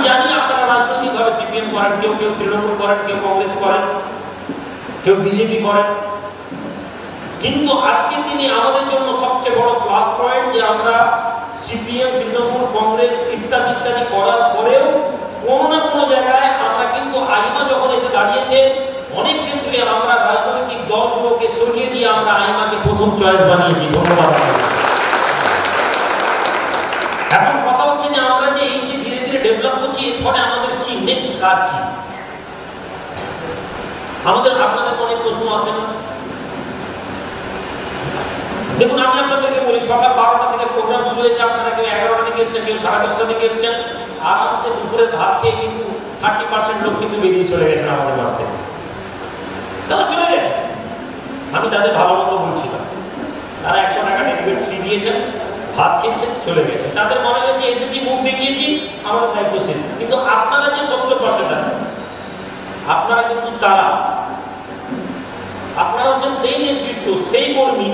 জানি আপনারা রাজনৈতিকভাবে সিপিএম করেন, কেউ কেউ তৃণমূল করেন, কেউ কংগ্রেস করেন, কেউ বিজেপি করেন, কিন্তু আজকের দিনে আমাদের জন্য সবচেয়ে বড় প্লাস পয়েন্ট যে আমরা সিপিএম, তৃণমূল, কংগ্রেস ইত্যাদি ইত্যাদি করার পরেও কোনো না কোনো জায়গায় আমরা কিন্তু আইমা যখন এসে দাঁড়িয়েছে, অনেক ক্ষেত্রে আমরা রাজনৈতিক দলগুলোকে সরিয়ে দিয়ে আমরা আইমাকে প্রথম চয়েস বানিয়েছি। ধন্যবাদ। এখন কথা হচ্ছে যে আমরা যে এই যে ধীরে ধীরে ডেভেলপ করছি, এর ফলে আমাদের কি নেক্সট কাজ কি? আমাদের আপনাদের মনে প্রশ্ন আসে না? দেখুন, আমি আপনাদেরকে বলি, সকাল 12টা থেকে প্রোগ্রাম শুরু হয়েছে, আপনারা কেউ 11টা থেকে এসছেন, কেউ 10:30 থেকে এসছেন, আরামসে দুপুরের ভাত খেয়ে কিন্তু 30% লোক কিন্তু বেরিয়ে চলে গেছেন আমাদের কাছ থেকে। তারা চলে গেছে, আমি তাদের ভালো মতো বলছিলাম। তারা 100 টাকা টিকিট ফ্রি দিয়েছেন, ভাত খেয়েছেন, চলে গেছে। তাদের মনে হয়েছে এসেছি, মুখ দেখিয়েছি, আমাদের দায়িত্ব শেষ। কিন্তু আপনারা যে 70% আছেন, আপনারা কিন্তু আপনারা হচ্ছেন সেই নেতৃত্ব, সেই কর্মী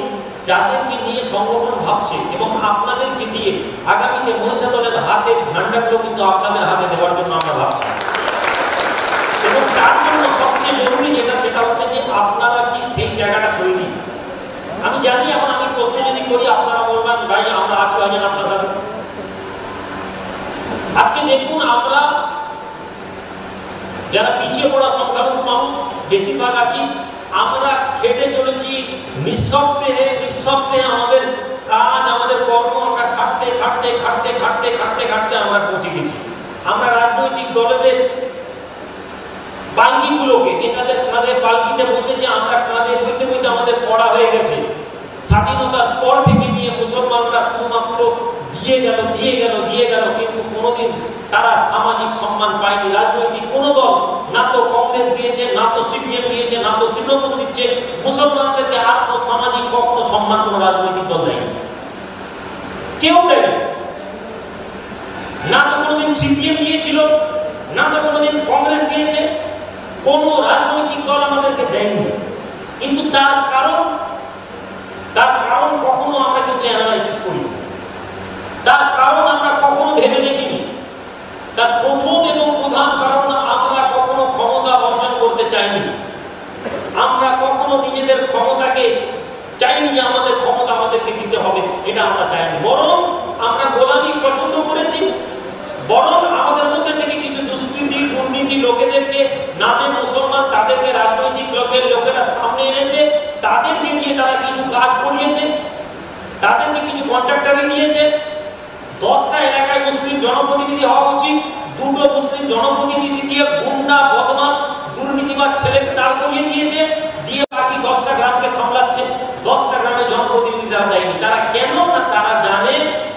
যাদেরকে নিয়ে সংগঠন ভাবছে, এবং আপনাদেরকে দিয়ে আগামীতে মহিষাদলের হাতের ঝান্ডাগুলো কিন্তু আপনাদের হাতে দেওয়ার জন্য আমরা ভাবছি। এবং তার জন্য সবচেয়ে জরুরি যেটা, সেটা হচ্ছে যে আপনারা কি সেই জায়গাটা তৈরি। আমি জানি এখন আমি প্রশ্ন যদি করি আপনারা বলবেন ভাই আমরা আছি ভাইজান আপনার সাথে। আজকে দেখুন, আমরা যারা পিছিয়ে পড়া সংখ্যালঘু মানুষ বেশিরভাগ আছি, আমরা খেটে চলেছি নিঃশব্দে আমাদের কাজ, আমাদের কর্ম, আমরা খাটতে খাটতে খাটতে খাটতে খাটতে খাটতে আমরা পৌঁছে গেছি। আমরা রাজনৈতিক দলেদের পালকিগুলোকে, নেতাদের কাঁধে পালকিতে বসেছে, আমরা কাঁধে বইতে বইতে আমাদের পড়া হয়ে গেছে। স্বাধীনতার পর থেকে নিয়ে মুসলমানরা শুধুমাত্র দিয়ে গেল, কিন্তু কোনোদিন তারা সামাজিক সম্মান পায়নি। রাজনৈতিক কোনো দল, না তো কংগ্রেস দিয়েছে, না তো সিপিএম দিয়েছে, না তো তৃণমূল দিচ্ছে, মুসলমানদেরকে আর তো সামাজিক কখনো সম্মান কোনো রাজনৈতিক দল দেয়নি, কেউ দেয়নি। না তো কোনোদিন সিপিএম দিয়েছিল, না তো কোনোদিন কংগ্রেস দিয়েছে, কোনো রাজনৈতিক দল আমাদেরকে দেয়নি। কিন্তু তার কারণ কখনো আমরা কিন্তু অ্যানালাইসিস করি, তার কারণ আমরা কখনো ভেবে দেখিনি। তার প্রথম এবং প্রধান কারণ, আমরা কখনো ক্ষমতা অর্জন করতে চাইনি। আমরা কখনো নিজেদের ক্ষমতাকে চাইনি যে আমাদের ক্ষমতা আমাদেরকে দিতে হবে, এটা আমরা চাইনি। বরং আমরা গোলামি পছন্দ করেছি, বরং আমাদের মধ্যে থেকে কিছু দুষ্কৃতি দুর্নীতি লোকেদেরকে, নামে মুসলমান, তাদেরকে রাজনৈতিক লোকেরা সামনে এনেছে, তাদেরকে দিয়ে তারা কিছু কাজ করিয়েছে, তাদেরকে কিছু কন্ট্রাক্টরে দিয়েছে। 10টা এলাকায় মুসলিম জনপ্রতিনিধি হওয়া উচিত, 2টো মুসলিম জনপ্রতিনিধি দিয়ে গুন্ডা, বদমাস, দুর্নীতিবাদ ছেলেকে দাঁড় করিয়ে দিয়েছে, দিয়ে বাকি 10টা গ্রামকে সামলাচ্ছে। 10টা গ্রামে জনপ্রতিনিধি তারা দেয়নি। তারা কেন? না তারা জানে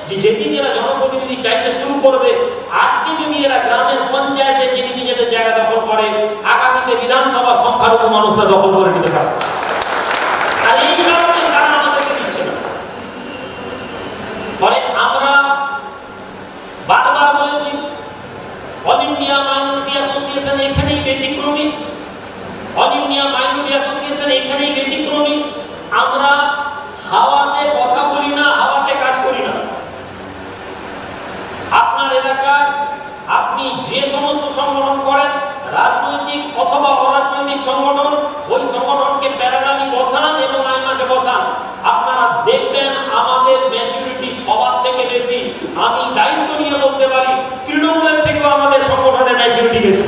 যে যেদিন এরা জনপ্রতিনিধি চাইতে শুরু করবে, আজকে যদি এরা গ্রামের পঞ্চায়েতে যদি নিজেদের জায়গা দখল করে, আগামীতে বিধানসভা সংখ্যালঘু মানুষরা দখল করে নিতে পারবে। আর এই কারণে তারা আমাদেরকে দিচ্ছে না। ফলে আমরা বারবার বলেছি, অল ইন্ডিয়া মাইনরিটি অ্যাসোসিয়েশন এখানেই ব্যতিক্রমী, অল ইন্ডিয়া মাইনরিটি অ্যাসোসিয়েশন এখানেই ব্যতিক্রমী। আমরা হাওয়াতে কথা বলি না, হাওয়াতে কাজ করি না। আপনার এলাকায় আপনি যে সমস্ত সংগঠন করেন, রাজনৈতিক অথবা অরাজনৈতিক সংগঠন, ওই সংগঠনকে প্যারালালি বসান এবং আইমাকে বসান, আপনারা দেখবেন আমাদের ম্যাচুরিটি সবার থেকে বেশি। আমি দায়িত্ব নিয়ে বলতে পারি, তৃণমূলের থেকেও আমাদের সংগঠনের ম্যাচুরিটি বেশি।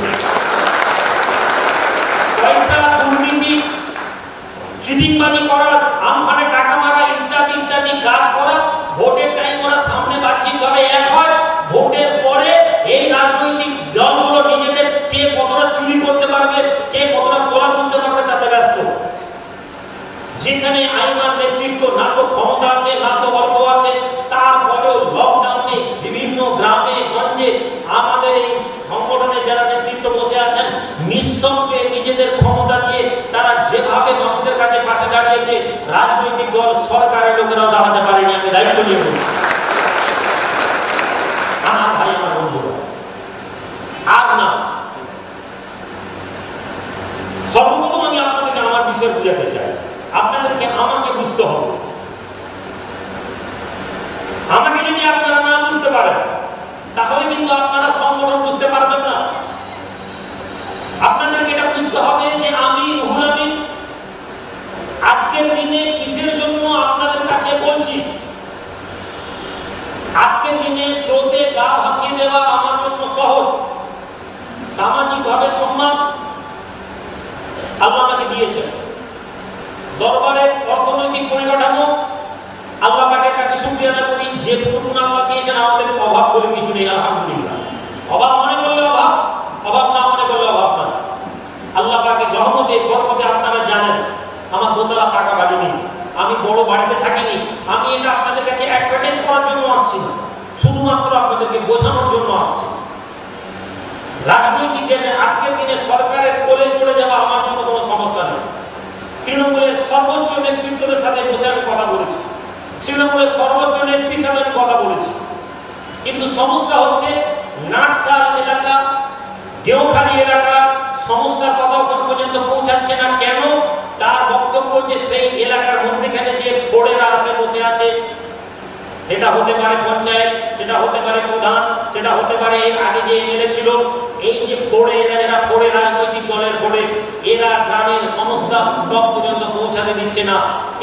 পয়সা, দুর্নীতি, চিটিংবাজি করা, আমফানে টাকা মারা ইত্যাদি ইত্যাদি কাজ করা, ভোটের টাইম ওরা সামনে বাহ্যিকভাবে এক হয়, ভোটের পরে এই রাজনৈতিক দলগুলো নিজেদের কে কতটা চুরি করতে পারবে, কে কতটা তোলা তুলতে পারবে তাতে ব্যস্ত। যেখানে আইমার নেতৃত্ব, না তো ক্ষমতা আছে, না তো অর্থ আছে, তারপরেও লকডাউনে বিভিন্ন গ্রামে গঞ্জে আমাদের এই সংগঠনের যারা নেতৃত্ব বসে আছেন, নিঃসন্দেহে নিজেদের ক্ষমতা দিয়ে তারা যেভাবে মানুষের কাছে পাশে দাঁড়িয়েছে, রাজনৈতিক দল, সরকারের লোকেরাও দাঁড়াতে পারেনি। আমি দায়িত্ব নিয়ে বলছি। আমার ভাই, আমার বন্ধুরা, আর না, সর্বপ্রথম আমি আপনাদেরকে আমার বিষয় বুঝাতে চাই। আপনাদেরকে আমাকে বুঝতে হবে। আমাকে যদি আপনারা না বুঝতে পারেন, তাহলে কিন্তু আপনারা সংগঠন বুঝতে পারবেন গা ভাসিয়ে দেওয়া আমার জন্য সহজ। সামাজিকভাবে সম্মান আল্লাহ আমাকে দিয়েছেন, দরবারের অর্থনৈতিক পরিকাঠামো আল্লাহ পাকের কাছে শুকরিয়া আদায় করি, যে পূর্ণ আল্লাহ দিয়েছেন আমাদের অভাব বলে কিছু নেই, আলহামদুলিল্লাহ। অভাব মনে করলে অভাব, অভাব না মনে করলে অভাব না। আল্লাহ পাকের রহমতে বরকতে আপনারা জানেন আমার দোতলা পাকা বাড়ি নেই, আমি বড় বাড়িতে থাকিনি। আমি এটা আপনাদের কাছে অ্যাডভার্টাইজ করার জন্য আসছি না, শুধুমাত্র আপনাদেরকে বোঝানোর জন্য আসছি। রাজনৈতিক আজকের দিনে সরকারের কোলে চলে যাওয়া আমার জন্য কোনো সমস্যা নেই। তৃণমূলের সর্বোচ্চ নেতৃত্বের সাথে বসে আমি কথা বলেছি, তৃণমূলের সর্বোচ্চ নেত্রীর সাথে আমি কথা বলেছি, কিন্তু সমস্যা হচ্ছে নাটসাল এলাকা, দেওখালি এলাকা সমস্যার কথা এখন পর্যন্ত পৌঁছাচ্ছে না। কেন? তার বক্তব্য যে সেই এলাকার মধ্যেখানে যে বোর্ডেরা আসে বসে আছে, সেটা হতে পারে পঞ্চায়েত, সেটা হতে পারে প্রধান, সেটা হতে পারে আগে যে এমএলএ ছিল, এই যে বোর্ডে এরা বোর্ডে রাজনৈতিক দলের বোর্ডে এরা গ্রামের সমস্যা টপ পর্যন্ত পৌঁছাতে দিচ্ছে না।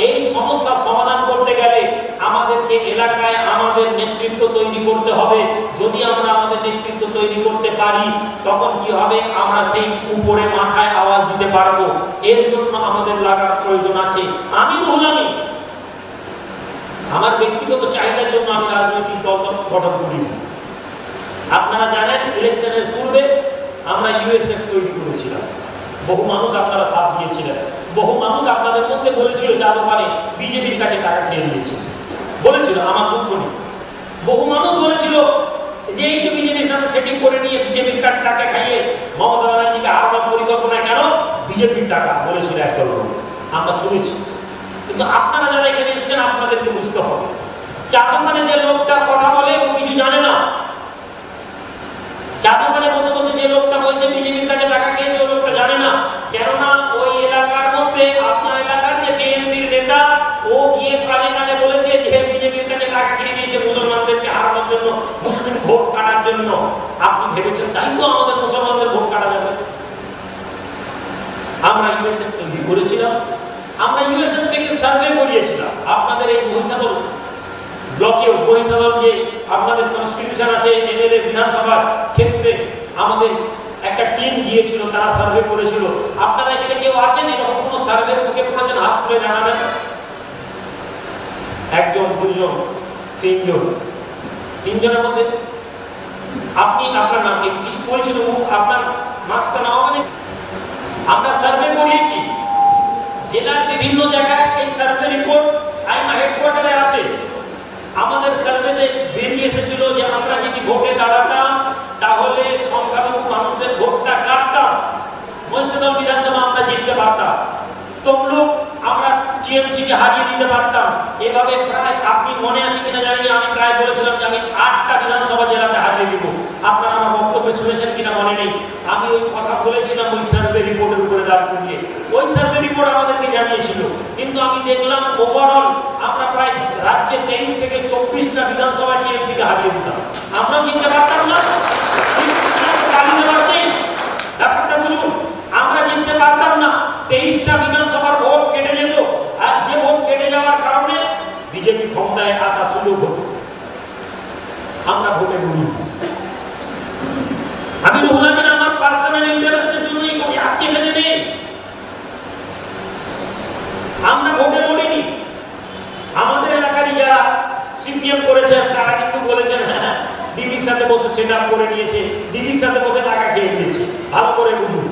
এই সমস্যার সমাধান করতে গেলে আমাদেরকে এলাকায় আমাদের নেতৃত্ব তৈরি করতে হবে। যদি আমরা আমাদের নেতৃত্ব তৈরি করতে পারি তখন কি হবে, আমরা সেই উপরে মাথায় আওয়াজ দিতে পারবো। এর জন্য আমাদের লাগার প্রয়োজন আছে। আমি রুহুল আমার ব্যক্তিগত চাহিদার জন্য আমি রাজনৈতিক দল গঠন করি। আপনারা জানেন ইলেকশনের পূর্বে আমরা ইউএসএফ তৈরি করেছিলাম, বহু মানুষ আপনারা সাথ দিয়েছিলেন, বহু মানুষ আপনাদের মধ্যে বলেছিল জাদুঘরে বিজেপির কাছে টাকা খেয়ে নিয়েছে, বলেছিল আমার দুঃখ নেই। বহু মানুষ বলেছিল যে এই যে বিজেপির সাথে সেটিং করে নিয়ে বিজেপির টাকা খাইয়ে মমতা ব্যানার্জিকে হারানোর পরিকল্পনা, কেন? বিজেপির টাকা বলেছিল একটা লোক, আমরা শুনেছি। কিন্তু আপনারা যারা এখানে এসেছেন আপনাদেরকে বুঝতে হবে, চাঁদোখানে যে লোকটা কথা বলে ও কিছু জানে না। চাঁদোখানে বসে বসে যে লোকটা বলছে বিজেপির কাছে টাকা খেয়েছে, ওই লোকটা জানে না। কেননা ওই এলাকার মধ্যে আপনার এলাকার যে টিএমসির নেতা, ও গিয়ে কানে কানে বলেছে যে বিজেপির কাছে টাকা খেয়ে দিয়েছে মুসলমানদেরকে হারানোর জন্য, মুসলিম ভোট কাটার জন্য। আপনি ভেবেছেন তাই তো আমাদের মুসলমানদের ভোট কাটা যাবে? আমরা ইউএসএফ তৈরি করেছিলাম, আমরা ইউএসএফ থেকে সার্ভে করিয়েছিলাম আপনাদের এই মহিষাদল ব্লকেও, মহিষাদল যে আপনাদের কনস্টিটিউশন আছে এমএলএ বিধানসভার ক্ষেত্রে আমাদের একটা টিম গিয়েছিল, তারা সার্ভে করেছিল। আপনারা এখানে কেউ আছেন এরকম কোনো সার্ভে মুখে পড়েছেন? হাত তুলে জানাবেন। একজন, দুজন, তিনজন, তিনজনের মধ্যে আপনি আপনার নাম কিছু বলছিল, আপনার মাস্কটা নাও। মানে আমরা সার্ভে করিয়েছি জেলার বিভিন্ন জায়গায়, এই সার্ভে রিপোর্ট আইমা হেডকোয়ার্টারে আছে। আমাদের সার্ভেতে বেরিয়ে এসেছিল যে আমরা যদি ভোটে দাঁড়াতাম তাহলে সংখ্যালঘু মানুষদের ভোটটা কাটতাম, মহিষাদল বিধানসভা আমরা জিততে পারতাম, তমলুক আমরা টিএমসি কে হারিয়ে দিতে পারতাম। এভাবে প্রায়, আপনি মনে আছে কিনা জানি না, আমি প্রায় বলেছিলাম যে আমি 8টা বিধানসভা জেলাতে হারিয়ে দিব। আপনারা আমার বক্তব্য শুনেছেন কিনা মনে নেই, আমি ওই কথা বলেছিলাম ওই সার্ভে রিপোর্টের উপরে দাঁড় করিয়ে। ওই সার্ভে রিপোর্ট আমাদেরকে জানিয়েছিল, কিন্তু আমি দেখলাম ওভারঅল আমরা প্রায় রাজ্যে 23 থেকে 24টা বিধানসভা টিএমসি কে হারিয়ে দিতাম। আমরা জিততে পারতাম না, ব্যাপারটা বুঝুন। আমরা জিততে পারতাম না, 23টা বিধানসভার ভোট কেটে যেত, আর যে ভোট কেটে যাওয়ার কারণে বিজেপি ক্ষমতায় আসা সুযোগ হতো। আমরা ভোটে লড়ি। আমি রুহুল আমিন আমার পার্সোনাল ইন্টারেস্টের জন্যই করি, আজকে এখানে নেই। আমরা ভোটে লড়িনি। আমাদের এলাকারই যারা সিপিএম করেছেন তারা কিন্তু বলেছেন হ্যাঁ দিদির সাথে বসে সেট আপ করে নিয়েছে, দিদির সাথে বসে টাকা খেয়ে নিয়েছে। ভালো করে বুঝুন,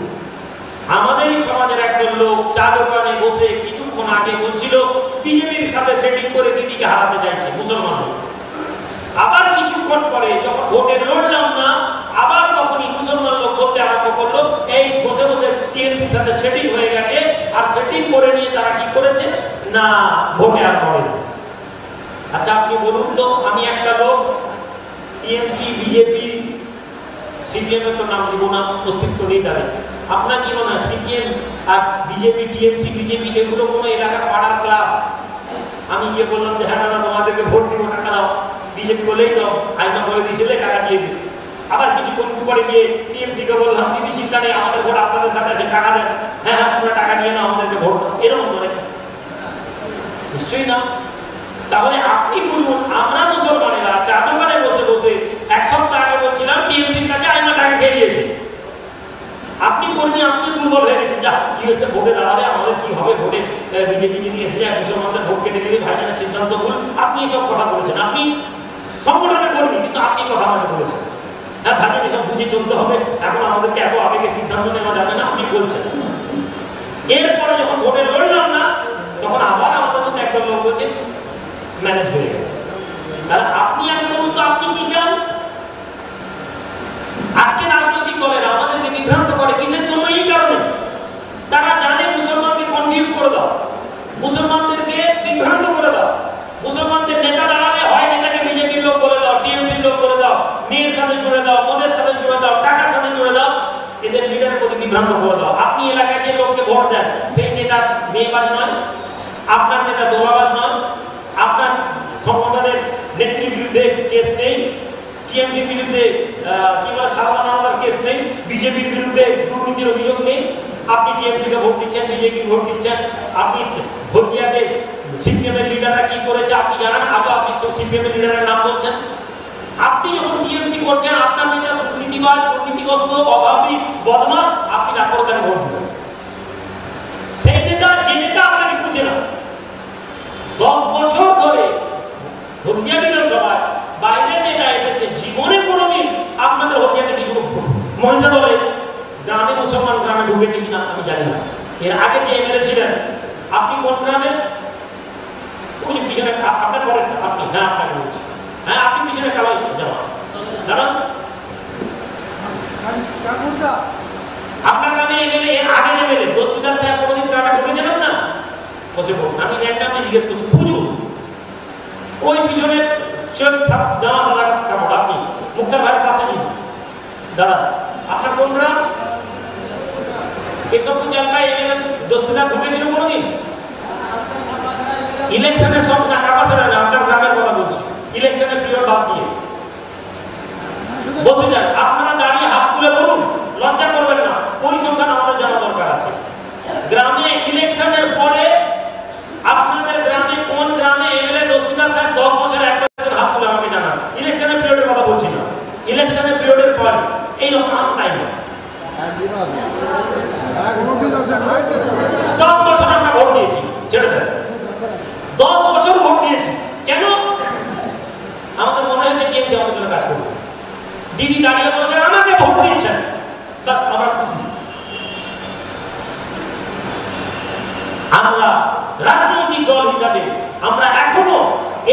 আমাদেরই সমাজের একজন লোক চা দোকানে বসে কিছুক্ষণ আগে বলছিল বিজেপির সাথে সেটিং করে দিদিকে হারাতে চাইছে মুসলমান। আবার কিছুক্ষণ পরে যখন ভোটে লড়লাম না, আবার তখনই মুসলমান লোক বলতে আরম্ভ করলো এই বসে বসে টিএমসির সাথে সেটিং হয়ে গেছে, আর সেটিং করে নিয়ে তারা কি করেছে না ভোটে আর পড়ে। আচ্ছা আপনি বলুন তো, আমি একটা লোক টিএমসি বিজেপি সিপিএম এর তো নাম দিব না, অস্তিত্ব নেই তাদের। আপনার কি মনে হয় সিপিএম আর বিজেপি, টিএমসি বিজেপি এগুলো কোনো এলাকার পাড়ার ক্লাব? আমি গিয়ে বললাম যে হ্যাঁ না তোমাদেরকে ভোট দিব, টাকা দাও। বিজেপি বলেই তো আইনা বলে দিয়েছিলে টাকা দিয়ে দিন। আবার কিছুক্ষণ পরে গিয়ে টিএমসি কে বললাম দিদি চিন্তা নেই, আমাদের ভোট আপনাদের সাথে আছে, টাকা দেন। হ্যাঁ হ্যাঁ তোমরা টাকা নিয়ে নাও, আমাদেরকে ভোট দাও। এরকম করে নিশ্চয়ই না। তাহলে আপনি বুঝুন, আমরা মুসলমানেরা চা দোকানে বসে বসে 100 ভাজে এসব বুঝে চলতে হবে, এখন আমাদেরকে এত আবেগে সিদ্ধান্ত নেওয়া যাবে না, আপনি বলছেন। এরপরে যখন ভোটে লড়লাম না, তখন আবার আমাদের মধ্যে একদল লোক বলছে ম্যানেজ হয়ে গেছে। তাহলে আপনি আগে বলুন তো আপনি কি চান? আজকে রাজনৈতিক দলেরা আমাদেরকে বিভ্রান্ত করে কিসের জন্য? এই কারণে তারা জানে মুসলমানকে কনফিউজ করে দাও, মুসলমানদেরকে বিভ্রান্ত করে দাও, মুসলমানদের নেতা দাঁড়ালে হয় নেতাকে বিজেপির লোক বলে দাও, টিএমসির লোক বলে দাও, মেয়ের সাথে জুড়ে দাও, মদের সাথে জুড়ে দাও, টাকার সাথে জুড়ে দাও, এদের লিডারের প্রতি বিভ্রান্ত করে দাও। আপনি এলাকায় যে লোককে ভোট দেন সেই নেতা মেয়েবাজ নয়, আপনার নেতা দোলাবাজ নয়, আপনার সংগঠনের নেত্রীর বিরুদ্ধে কেস নেই, টিএমসির বিরুদ্ধে কি বলে সাধারণ কেস নেই, বিজেপির বিরুদ্ধে দুর্নীতির অভিযোগ নেই, আপনি টিএমসিকে ভোট দিচ্ছেন, বিজেপি ভোট দিচ্ছেন, আপনি ভোটিয়াতে সিপিএমের লিডাররা কি করেছে আপনি জানেন, আজও আপনি সিপিএমের লিডারের নাম বলছেন। আপনি যখন টিএমসি করছেন, আপনার নেতা দুর্নীতিবাজ, দুর্নীতিগ্রস্ত, অভাবী, বদমাস, আপনি তারপরে তার ভোট দিবেন। সেই নেতা যে নেতা আপনাকে বুঝে না, 10 বছর ধরে হলদিয়া বিধানসভায় বাইরের নেতা এসেছে, জীবনে কোনোদিন আপনাদের হলদিয়াতে কিছু মহিষা দলে গ্রামে মুসলমান গ্রামে ঢুকেছে কিনা আমি জানি না। এর আগে যে এমএলএ ছিলেন, আপনি কোন গ্রামে? ওই পিছনে আপনার ঘরে আপনি, হ্যাঁ আপনাকে বলছি, হ্যাঁ আপনি পিছনে কালাই জামা জানান আপনার গ্রামে এমএলএ, এর আগে এমএলএ দস্তিদার সাহেব কোনোদিন গ্রামে ঢুকেছিলেন না? বসে বলুন, আমি র্যান্ডামলি জিজ্ঞেস করছি, বুঝুন। ওই পিছনে জামা সাদা কাপড়, আপনি মুক্তার ভাইয়ের পাশে ছিল দাঁড়ান, আপনার কোন গ্রাম? এসব জায়গায় এমএলএ দস্তিদার ঢুকেছিল কোনোদিন? ইলেকশনের সব না, কাপাসেরা না, আপনার গ্রামের কথা বলছি, ইলেকশনের পিরিয়ড বাদ দিয়ে বসে যান। আপনারা দাঁড়িয়ে হাত তুলে বলুন, লজ্জা করবেন না, পরিসংখ্যান আমাদের জানা দরকার আছে। গ্রামে ইলেকশনের পরে আপনাদের গ্রামে কোন গ্রামে এমএলএ দস্তিদার সাহেব 10 বছর এক বছর হাত তুলে আমাকে জানান। ইলেকশনের পিরিয়ডের কথা বলছি না, ইলেকশনের পিরিয়ডের পরে এইরকম টাইম 10 বছর আমরা ভোট দিয়েছি, ছেড়ে দেন, 10 বছর ভোট দিয়েছি। কেন? আমাদের মনে হয়েছে টিএমসি আমাদের জন্য কাজ করবে। দিদি দাঁড়িয়ে বলেছেন আমাকে ভোট দিচ্ছেন, বাস আমরা খুশি। আমরা রাজনৈতিক দল হিসাবে আমরা এখনো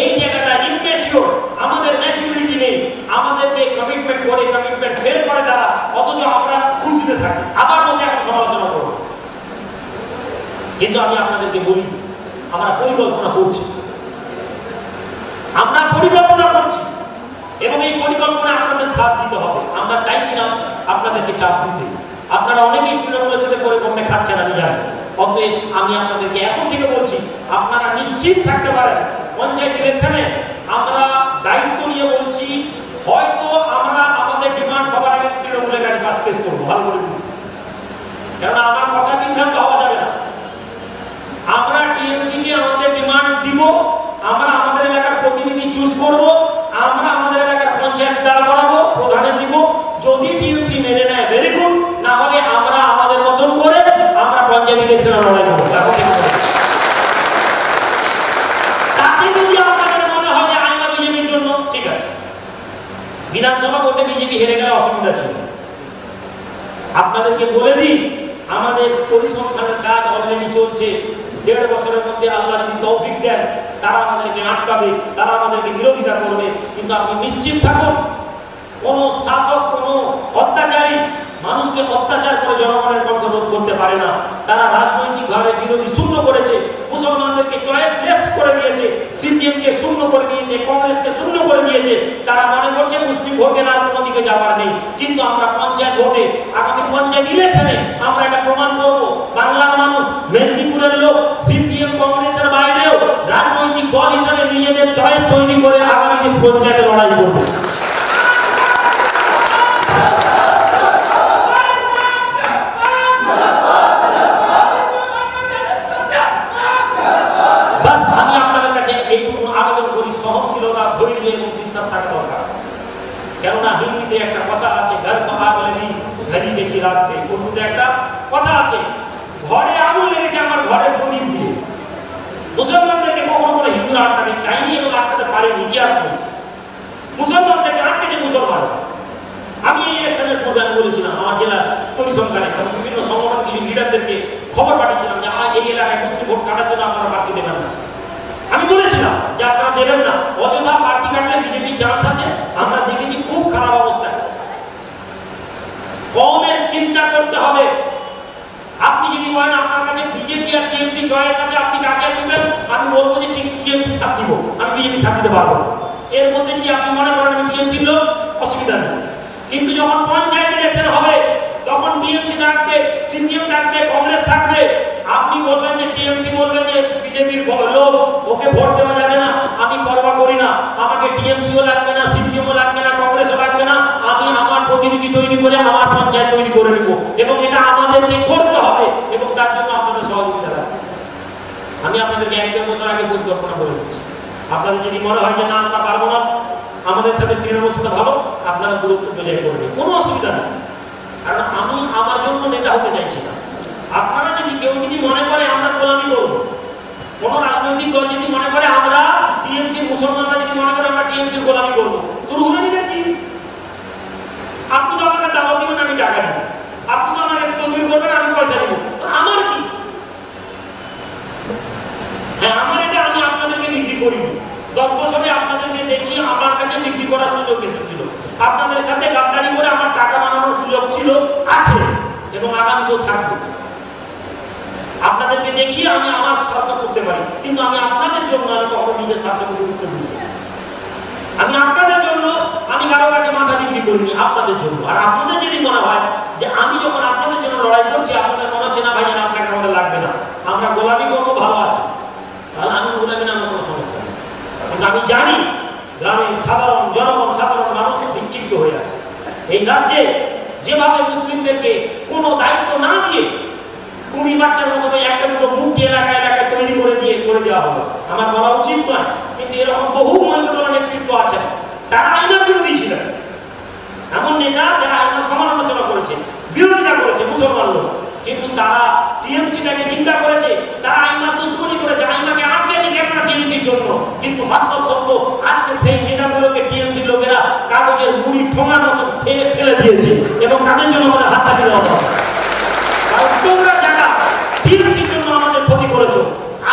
এই জায়গাটা ইনম্যাচিওর, আমাদের ম্যাচুরিটি নেই, আমাদেরকে কমিটমেন্ট করে কমিটমেন্ট ফেল করে তারা, অথচ আমরা খুশিতে থাকি, আবার বসে এখন সমালোচনা করব। কিন্তু আমি আপনাদেরকে বলি, আমরা পরিকল্পনা করছি, আমরা পরিকল্পনা করছি এবং এই পরিকল্পনা আপনাদের সাথ দিতে হবে। আমরা চাইছি না আপনাদেরকে চাপ দিতে, আপনারা অনেকেই তৃণমূলের সাথে করে কমে খাচ্ছেন আমি জানি। অতএব আমি আপনাদেরকে এখন থেকে বলছি, আপনারা নিশ্চিত থাকতে পারেন, পঞ্চায়েত ইলেকশনে আমরা দায়িত্ব নিয়ে বলছি, হয়তো আমরা আমাদের ডিমান্ড সবার আগে তৃণমূলের কাছে পেশ করবো, ভালো করে বুঝুন, কেননা আমার কথা বিভ্রান্ত হওয়া যাবে না। আমরা টিএমসি কে আমাদের ডিমান্ড দিব, আমরা আমাদের এলাকার প্রতিনিধি চুজ করব, আমরা আমাদের এলাকার পঞ্চায়েত দাঁড় করাবো, প্রধানে দিব। যদি টিএমসি মেনে নেয় ভেরি গুড, না হলে আমরা আমাদের মতন করে আমরা পঞ্চায়েত ইলেকশনে লড়াই করবো। তাতে যদি আপনাদের মনে হয় যে আইনা বিজেপির জন্য, ঠিক আছে, বিধানসভা ভোটে বিজেপি হেরে গেলে অসুবিধা ছিল। আপনাদেরকে বলে দিই, আমাদের পরিসংখ্যানের কাজ অলরেডি চলছে। 1.5 বছরের মধ্যে আল্লাহ যদি তৌফিক দেন, তারা আমাদেরকে আটকাবে, তারা আমাদেরকে বিরোধিতা করবে। কিন্তু আপনি নিশ্চিত থাকুন, কোন শাসক, কোন অত্যাচারী মানুষকে অত্যাচার করে জনগণের কণ্ঠ রোধ করতে পারে না। তারা রাজনৈতিক ভাবে বিরোধী শূন্য করেছে, মুসলমানদেরকে চয়েসলেস করে দিয়েছে, সিপিএম কে শূন্য করে দিয়েছে, কংগ্রেসকে শূন্য করে দিয়েছে। তারা মনে করছে মুসলিম ভোটের আর কোনো দিকে যাবার নেই। কিন্তু আমরা পঞ্চায়েত ভোটে, আগামী পঞ্চায়েত ইলেকশনে আমরা এটা প্রমাণ করব, বাংলার মানুষ, মেদিনীপুরের লোক সিপিএম কংগ্রেসের বাইরেও রাজনৈতিক দল হিসেবে নিজেদের চয়েস তৈরি করে আগামী দিন পঞ্চায়েতে লড়াই করবে। কেননা হিন্দিতে একটা কথা আছে, ঘর তো আগ লাগি ঘড়ি কে চিরাগ সে, উর্দুতে একটা কথা আছে, ঘরে আগুন লেগেছে আমার ঘরের প্রদীপ দিয়ে। মুসলমানদেরকে কখনো কোনো হিন্দুরা আটকাতে চায়নি এবং আটকাতে পারেনি, ইতিহাস বলছে। মুসলমানদেরকে আটকেছে মুসলমান। আমি পরিসংখ্যানে আমি বিভিন্ন সংগঠন কিছু লিডারদেরকে খবর পাঠিয়েছিলাম যে এই এলাকায় মুসলিম ভোট কাটার জন্য আপনারা প্রার্থী দেবেন না। আমি বলেছিলাম যে আপনারা দেবেন না, অযথা প্রার্থী কাটলে বিজেপির চান্স আছে। আমরা দেখেছি খুব খারাপ অবস্থায়। কমের চিন্তা করতে হবে। আপনি যদি বলেন আপনার কাছে বিজেপি আর টিএমসি চয়েস আছে, আপনি কাকে দিবেন? আমি বলবো যে টিএমসি সাথ দিব, আমি বিজেপি সাথ দিতে পারবো। এর মধ্যে যদি আপনি মনে করেন আমি টিএমসির লোক, অসুবিধা নেই। কিন্তু যখন পঞ্চায়েত ইলেকশন হবে তখন টিএমসি থাকবে, সিপিএম থাকবে, কংগ্রেস থাকবে। আপনি বলবেন যে টিএমসি বলবে যে বিজেপির লোক, ওকে ভোট দেওয়া যাবে না। আমি পরোয়া করি না, আমাকে টিএমসিও লাগবে না, সিপিএমও লাগবে না, কংগ্রেসও লাগবে না। আমি আমার প্রতিনিধি তৈরি করে আমার পঞ্চায়েত তৈরি করে নেব, এবং এটা আমাদেরকে করতে হবে, এবং তার জন্য আপনাদের সহযোগিতা লাগবে। আমি আপনাদেরকে 1-1.5 বছর আগে পরিকল্পনা করে দিচ্ছি। আপনাদের যদি মনে হয় যে না আমরা পারবো না, আমাদের সাথে তৃণমূল সাথে ভালো, আপনারা গুরুত্ব বজায় করবেন, কোনো অসুবিধা নেই। কারণ আমি আমার জন্য নেতা হতে চাইছি না। আপনারা যদি কেউ যদি মনে করে আমরা গোলামি করবো, কোন রাজনৈতিক দল যদি মনে করে আমরা টিএমসির, মুসলমানরা যদি মনে করে আমরা টিএমসির গোলামি করবো, দুর্গুলামিটা কি? আপনি তো আমাকে দাওয়াত দিবেন, আমি টাকা দিব। আপনি তো আমাকে তদবির করবেন, আমি পয়সা দিব। আমার কি? হ্যাঁ, আমার এটা আমি আপনাদেরকে বিক্রি করিনি। 10 বছরে আপনাদেরকে দেখি আমার কাছে বিক্রি করার সুযোগ এসেছিল। আপনাদের সাথে গাদ্দারি করে আমার টাকা বানানোর সুযোগ ছিল, আছে, এবং আগামীতেও থাকবে। আপনাদেরকে দেখিয়ে আমি আমার স্বার্থ করতে পারি, কিন্তু আমি আপনাদের জন্য আমি কখনো নিজের স্বার্থকে গুরুত্ব দিই। আমি আপনাদের জন্য আমি কারো কাছে মাথা বিক্রি করিনি, আপনাদের জন্য। আর আপনাদের যদি মনে হয় যে আমি যখন আপনাদের জন্য লড়াই করছি, আপনাদের মনে হচ্ছে না ভাই জান আপনাকে আমাদের লাগবে না, আমরা গোলামি করবো, ভালো আছে, তাহলে আমি গোলামি না, আমার কোনো সমস্যা নেই। কিন্তু আমি জানি গ্রামের সাধারণ জনগণ, সাধারণ মানুষ বিক্ষিপ্ত হয়ে আছে। এই রাজ্যে যেভাবে মুসলিমদেরকে কোনো দায়িত্ব না দিয়ে কুমির বাচ্চার মতো একটা দুটো মুক্তি এলাকায় এলাকায় তৈরি করে দেওয়া হলো, আমার বলা উচিত নয়। কিন্তু এরকম বহু মহিলা নেতৃত্ব আছে, তারা আইনের বিরোধী ছিলেন। এমন নেতা যারা আইনের সমালোচনা করেছে, বিরোধিতা করেছে মুসলমান লোক, কিন্তু তারা টিএমসিটাকে চিন্তা করেছে, তারা আইনার দুশ্মনী করেছে, আইনাকে আটকেছে কেননা টিএমসির জন্য। কিন্তু বাস্তব সত্য, আজকে সেই নেতাগুলোকে টিএমসির লোকেরা কাগজের মুড়ি ঠোঙার মতো ফেলে দিয়েছে, এবং তাদের জন্য আমাদের হাততালি দেওয়া হবে। তোমরা যারা টিএমসির জন্য আমাদের ক্ষতি করেছো,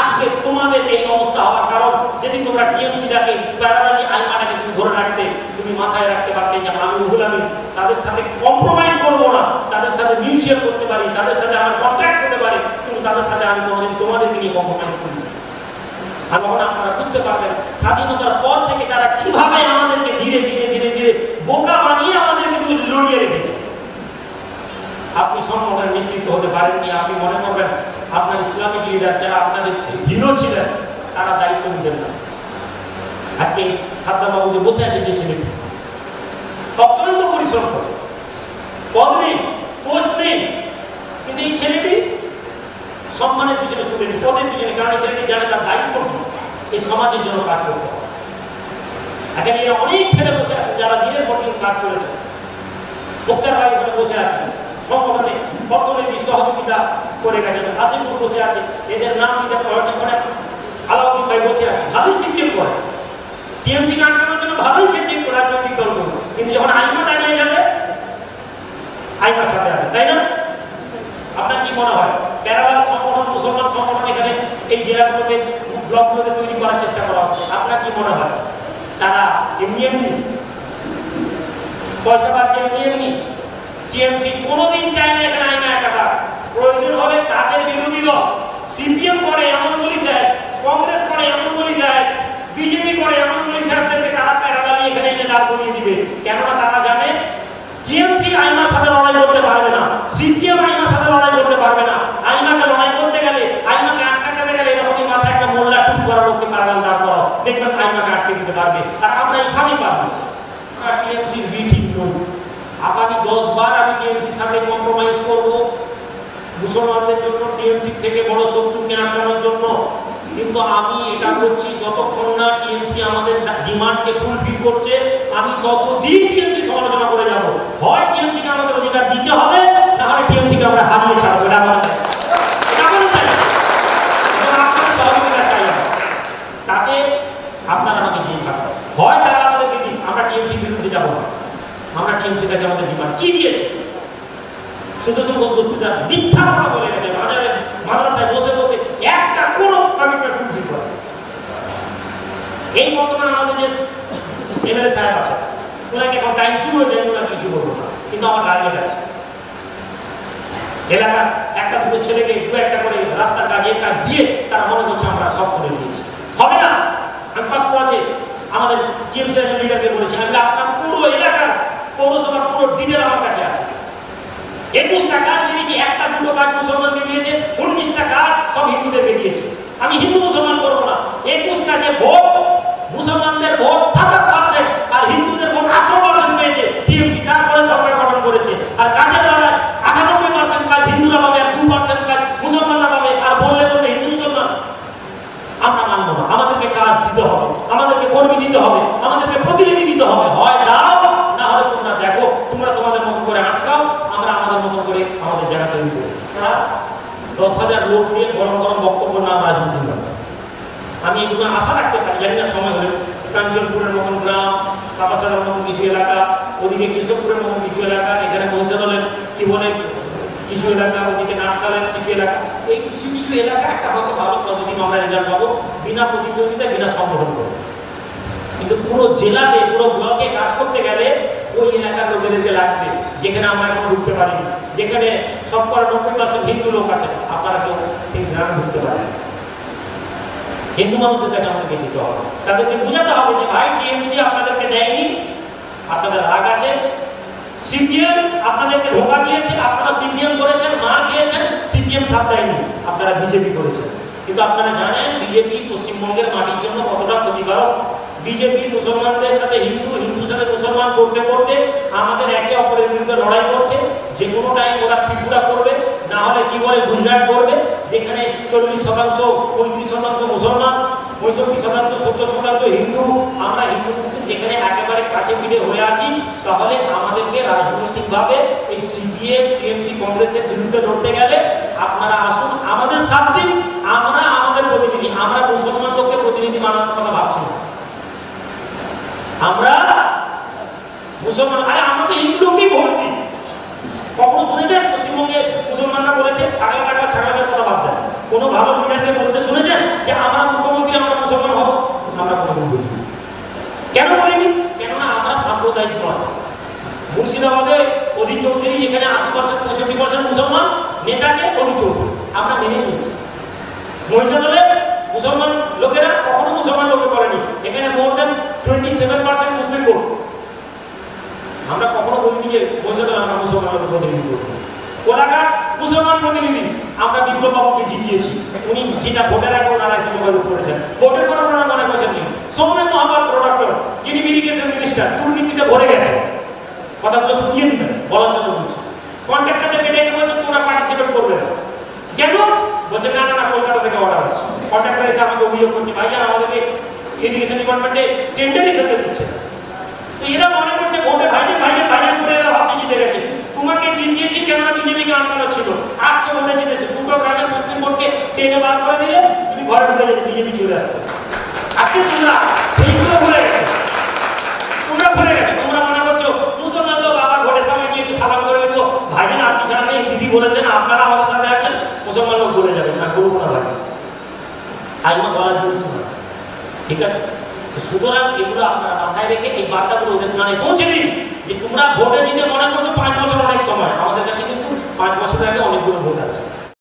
আজকে তোমাদের এই অবস্থা হওয়ার কারণ, যদি তোমরা টিএমসিটাকে প্যারালালি আইনাটাকে ধরে রাখতে, তুমি মাথায় রাখতে পারতে যে আমি রুহুল আমিন তাদের সাথে কম্প্রোমাইজ করবো না, তাদের সাথে মিউচুয়াল করতে পারি, তাদের সাথে আমার কন্ট্রাক্ট করতে পারি, কিন্তু তাদের সাথে আমি কোনোদিন তোমাদেরকে নিয়ে কম্প্রোমাইজ করি। আর তখন আপনারা বুঝতে পারবেন স্বাধীনতার পর থেকে তারা কিভাবে আমাদেরকে ধীরে ধীরে ধীরে ধীরে বোকা বানিয়ে আমাদেরকে লড়িয়ে রেখেছে। আপনি সংগঠনের নেতৃত্ব হতে পারেননি, আপনি মনে করবেন আপনার ইসলামিক লিডার যারা আপনাদের হিরো ছিলেন তারা দায়িত্ব নিতেন না। আজকে সাদ্দাম বাবু যে বসে আছে, যে ছেলেটি অত্যন্ত পরিশ্রম করে, পদ নেই, পোস্ট নেই, কিন্তু এই ছেলেটি সম্মানের পিছনে ছুটেনি, পদের পিছনে, কারণ এই ছেলেটি জানে তার দায়িত্ব এই সমাজের জন্য কাজ করতে হবে। এখানে এরা অনেক ছেলে বসে আছে যারা দিনের পর দিন কাজ করেছে। মুক্তার ভাই ওখানে বসে আছেন, সংগঠনে অর্থনৈতিক সহযোগিতা করে গেছেন, আসিফুর বসে আছে, এদের নাম দিতে করে আলাউদ্দিন ভাই বসে আছে, ভালোই সিপিএম করে, টিএমসি কে আটকানোর জন্য ভালোই সিপিএম করে রাজনৈতিক দলগুলো। কিন্তু যখন আইনা দাঁড়িয়ে যাবে, আইনার সাথে আছে, তাই না? আপনার কি মনে হয় প্যারালাল সংগঠন, মুসলমান সংগঠন এখানে এই জেলাগুলোতে, ব্লকগুলোতে তৈরি করার চেষ্টা করা হচ্ছে, আপনার কি মনে হয় তারা এমনি এমনি পয়সা পাচ্ছে? এমনি এমনি টিএমসি কোনোদিন চায় না এখানে আইনা একাধার। প্রয়োজন হলে তাদের বিরোধী দল সিপিএম করে এমন বলি যায়, কংগ্রেস করে এমন বলি যায়, বিজেপি করে এমন বলি সাহেবদেরকে তারা প্যারালালি এখানে এনে দাঁড় করিয়ে দিবে। কেননা তারা জানে টিএমসি আইনার সাথে লড়াই করতে পারবে না, সিপিএম আইনার সাথে লড়াই করতে পারবে না। আইনাকে লড়াই করতে গেলে, আইনাকে আটকাতে গেলে এরকমই মাথায় একটা মোল্লা টুপি করা লোককে প্যারালাল দাঁড় করো, দেখবেন আইনাকে আটকে দিতে পারবে। আর আমরা এখানেই পারবো। আমরা টিএমসির বি ঠিক নই। আগামী 10 বার আমি টিএমসির সাথে কম্প্রোমাইজ করবো মুসলমানদের জন্য, টিএমসি থেকে বড় শত্রুকে আটকানোর জন্য। কিন্তু আমি এটা করছি যতক্ষণ না টিএমসি আমাদের ডিমান্ডকে ফুলফিল করছে, আমি ততদিন টিএমসি সমালোচনা করে যাব। হয় টিএমসি কে আমাদের অধিকার দিতে হবে, না হলে টিএমসি কে আমরা হারিয়ে ছাড়বো। এটা আমাদের সহযোগিতা চাই, তাতে আপনারা আমাকে চেয়ে থাকবেন। হয় তারা আমাদেরকে দিন, আমরা টিএমসির বিরুদ্ধে যাবো না। আমরা টিএমসির কাছে আমাদের ডিমান্ড কি দিয়েছে, সুদর্শন ঘোষ বস্তিদার মিথ্যা কথা বলে গেছে, বাজারে মাদ্রাসায় বসে বসে একটা কোনো কমিটমেন্ট ফুলফিল করে। এই বর্তমানে আমাদের যে এমএলএ সাহেব আছে, ওনাকে এখন টাইম শুরু হয়েছে, ওনাকে কিছু বলবো না, কিন্তু আমার টার্গেট আছে এলাকার একটা দুটো ছেলেকে দু একটা করে রাস্তার কাজের কাজ দিয়ে তারা মনে করছে আমরা সব করে দিয়েছি। হবে না। আমি পাস করাতে আমাদের টিএমসি লিডারকে বলেছি, আমি আপনার পুরো এলাকার পৌরসভার পুরো ডিটেল আমার কাছে আছে। 21টা কাজ দিয়েছি, একটা দুটো কাজ মুসলমানকে দিয়েছে, 19টা কাজ সব হিন্দুদেরকে দিয়েছে। আমি হিন্দু মুসলমান করবো না। 21টা যে ভোট, মুসলমানদের ভোট 27% আর হিন্দুদের ভোট 18% পেয়েছে টিএমসি, তারপরে সরকার গঠন করেছে। আর কাজের বেলায় 98% কাজ হিন্দুরা পাবে আর 2% কাজ মুসলমানরা পাবে। আর বললে হিন্দু মুসলমান আমরা মানবো না। আমাদেরকে কাজ দিতে হবে, আমাদেরকে কর্মী দিতে হবে, আমাদেরকে প্রতিনিধি দিতে হবে। হয় দাও, না হলে তোমরা দেখো, তোমরা তোমাদের মতো করে আটকাও, আমরা আমাদের মতো করে আমাদের জায়গা তৈরি করি। 10,000 লোক নিয়ে গরম গরম বক্তব্য না রাজনীতি করবে। আমি এগুলো আশা রাখতে পারি, জানি না সময় হলে কাঞ্চনপুরের মতন গ্রাম, কাপাসাদার মতন কিছু এলাকা, ওদিকে কেশবপুরের মতন কিছু এলাকা, এখানে মহিষাদলের কি বলে কিছু এলাকা, ওদিকে নাটসালের কিছু এলাকা, এই কিছু কিছু এলাকা একটা হয়তো ভালো পজিটিভ আমরা রেজাল্ট পাবো বিনা প্রতিদ্বন্দ্বিতা, বিনা সংগঠন করে। কিন্তু পুরো জেলাতে, পুরো ব্লকে কাজ করতে গেলে ওই এলাকার লোকেদেরকে লাগবে, যেখানে আমরা এখন ঢুকতে পারিনি, যেখানে সব করা 90% হিন্দু লোক আছে, আপনারা কেউ সেই গ্রামে ঢুকতে পারেন। হিন্দু মানুষদের কাছে আমাদেরকে যেতে হবে, তাদেরকে বোঝাতে হবে যে ভাই টিএমসি আপনাদেরকে দেয়নি, আপনাদের রাগ আছে, সিপিএম আপনাদেরকে ধোঁকা দিয়েছে, আপনারা সিপিএম করেছেন, মার খেয়েছেন, সিপিএম সাথ দেয়নি, আপনারা বিজেপি করেছেন। কিন্তু আপনারা জানেন বিজেপি পশ্চিমবঙ্গের মাটির জন্য কতটা ক্ষতিকারক। বিজেপি মুসলমানদের সাথে হিন্দু, হিন্দুর সাথে মুসলমান করতে করতে আমাদের একে অপরের বিরুদ্ধে লড়াই করছে। যে কোনো টাইম ওরা ত্রিপুরা করবে, না হলে কি বলে গুজরাট করবে, যেখানে 40% 35% মুসলমান, 65% 70% হিন্দু। আমরা হিন্দু মুসলিম যেখানে একেবারে কাছে পিঠে হয়ে আছি, তাহলে আমাদেরকে রাজনৈতিকভাবে এই সিপিএম, টিএমসি, কংগ্রেসের বিরুদ্ধে লড়তে গেলে আপনারা আসুন, আমাদের সাথ দিন, আমরা আমাদের প্রতিনিধি, আমরা মুসলমান লোককে প্রতিনিধি বানানোর কথা ভাবছি না। আমরা মুসলমান, আরে আমরা তো হিন্দু লোককেই ভোট দিই। কখনো শুনেছেন পশ্চিমবঙ্গে মুসলমানরা বলেছে টাকা টাকা ছাগলের কথা বাদ দেন? কোনো ভালো লিডারকে বলতে শুনেছেন যে আমরা মুখ্যমন্ত্রী, আমরা মুসলমান হব? আমরা কোনো বলিনি। কেন বলিনি? কেননা আমরা সাম্প্রদায়িক নয়। মুর্শিদাবাদে অধীর চৌধুরী, এখানে 80% 65% মুসলমান, নেতাকে অধীর চৌধুরী, আমরা মেনে নিয়েছি। মহিষাদলে মুসলমান লোকেরা কখনো মুসলমান লোকে করেনি, এখানে মোর দেন 27% মুসলিম ভোট। আমরা কখনো বলিনি যে মহিষাদলে আমরা মুসলমানের প্রতিনিধি করব। কোলাঘাট মুসলমান প্রতিনিধি, আমরা বিপ্লব বাবুকে জিতিয়েছি, উনি যেটা ভোটের আগে ওনারা এসে যোগাযোগ করেছেন। ভোটের পর ওনারা মনে করছেন নি সৌমেন মহাপাত্র ডক্টর, যিনি ইরিগেশন মিনিস্টার, দুর্নীতিতে ভরে গেছে, কথাগুলো শুনিয়ে দিবেন বলার জন্য বলছি। কন্ট্রাক্টরদেরকে ডেকে বলছে তোমরা পার্টিসিপেট করবে না, কেন? বলছে না না না, কলকাতা থেকে অর্ডার আছে। কন্ট্রাক্টর এসে আমাকে অভিযোগ করছে, ভাইজান আমাদেরকে ইরিগেশন ডিপার্টমেন্টে টেন্ডারই খেলতে দিচ্ছে। তো এরা মনে করছে ভোটে ভাইজান ভাইজান ভাইজান করে এরা ভাবতে জিতে গেছে। তোমাকে জিতিয়েছি কেননা বিজেপিকে আটকানো ছিল, 800 ভোটে জিতেছে। দুটো গ্রামের মুসলিম ভোটকে টেনে বার করে দিলে তুমি ঘরে ঢুকে যেতে, বিজেপি চলে আসতে। আজকে তোমরা সেইগুলো ভুলে গেছে, তোমরা ভুলে গেছো। তোমরা মনে করছো মুসলমান লোক আবার ভোটের সময় গিয়ে একটু সালাম করে নিত, ভাইজান আপনি সামনে দিদি বলেছেন আপনারা আমাদের সাথে আছেন, মুসলমান লোক বলে যাবেন না, করবো না ভাই, আইন বলার জিনিস না, ঠিক আছে? সুতরাং এগুলো আপনারা মাথায় রেখে এই বার্তাগুলো ওদের কানে পৌঁছে দিন যে তোমরা ভোটে জিতে মনে করছো 5 বছর অনেক সময়, আমাদের কাছে কিন্তু 5 বছর আগে অনেকগুলো ভোট আছে।